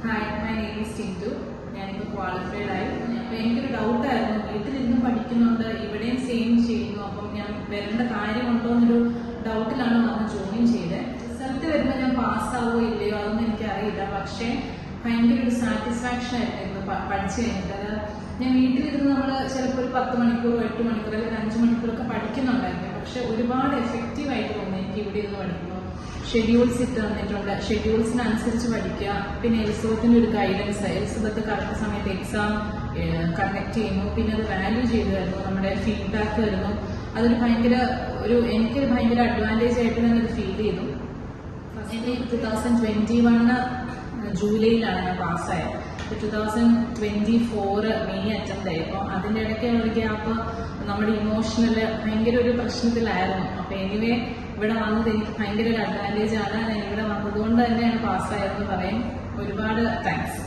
Hi, my name is Tintu. ഞാനിപ്പോൾ qualified ആയി. അപ്പോൾ എനിക്കൊരു ഡൗട്ടായിരുന്നു, വീട്ടിലിരുന്ന് പഠിക്കുന്നുണ്ട്, ഇവിടെയും സെയിം ചെയ്യുന്നു, അപ്പം ഞാൻ വരേണ്ട കാര്യമുണ്ടോ എന്നൊരു ഡൗട്ടിലാണ് വന്ന് ജോയിൻ ചെയ്തത്. റിസൾട്ട് വരുമ്പോൾ ഞാൻ പാസ്സാവോ ഇല്ലയോ അതൊന്നും എനിക്കറിയില്ല. പക്ഷേ ഭയങ്കര ഒരു സാറ്റിസ്ഫാക്ഷൻ ആയിരുന്നു പഠിച്ചു കഴിഞ്ഞിട്ട്. അത് ഞാൻ വീട്ടിലിരുന്ന് നമ്മൾ ചിലപ്പോൾ ഒരു 10 മണിക്കൂറോ 8 മണിക്കൂർ അല്ലെങ്കിൽ 5 മണിക്കൂറൊക്കെ പഠിക്കുന്നുണ്ടായിരുന്നു. പക്ഷെ ഒരുപാട് എഫക്റ്റീവായിട്ട് തോന്നി എനിക്ക് ഇവിടെ ഇരുന്ന് പഠിക്കുമ്പോൾ. ഷെഡ്യൂൾസ് ഇട്ട് തന്നിട്ടുണ്ട്, ഷെഡ്യൂൾസിനനുസരിച്ച് പഠിക്കുക. പിന്നെ എലിസബത്തിന്റെ ഒരു ഗൈഡൻസ്, എലിസബത്ത് കറക്റ്റ് സമയത്ത് എക്സാം കണ്ടക്ട് ചെയ്യുന്നു, പിന്നെ അത് വാല്യൂ ചെയ്തു തരുന്നു, നമ്മുടെ ഫീഡ്ബാക്ക് വരുന്നു. അതൊരു ഭയങ്കര എനിക്കൊരു ഭയങ്കര അഡ്വാൻറ്റേജ് ആയിട്ട് തന്നെ അത് ഫീൽ ചെയ്തു. 2021 ജൂലൈയിലാണ് ഞാൻ പാസ്സായത്. 2024 മെയ് അറ്റംപ്റ്റ് ആയി. അപ്പോൾ അതിൻ്റെ ഇടയ്ക്കുള്ള ഒരു ഗ്യാപ്പ് നമ്മുടെ ഇമോഷണൽ ഭയങ്കര ഒരു പ്രശ്നത്തിലായിരുന്നു. അപ്പോൾ എനിവേ ഇവിടെ വന്നത് എനിക്ക് ഭയങ്കര ഒരു അഡ്വാൻറ്റേജ് ആണ്. ഞാൻ ഇവിടെ വന്നതുകൊണ്ട് തന്നെയാണ് പാസ്സായതെന്ന് പറയും. ഒരുപാട് താങ്ക്സ്.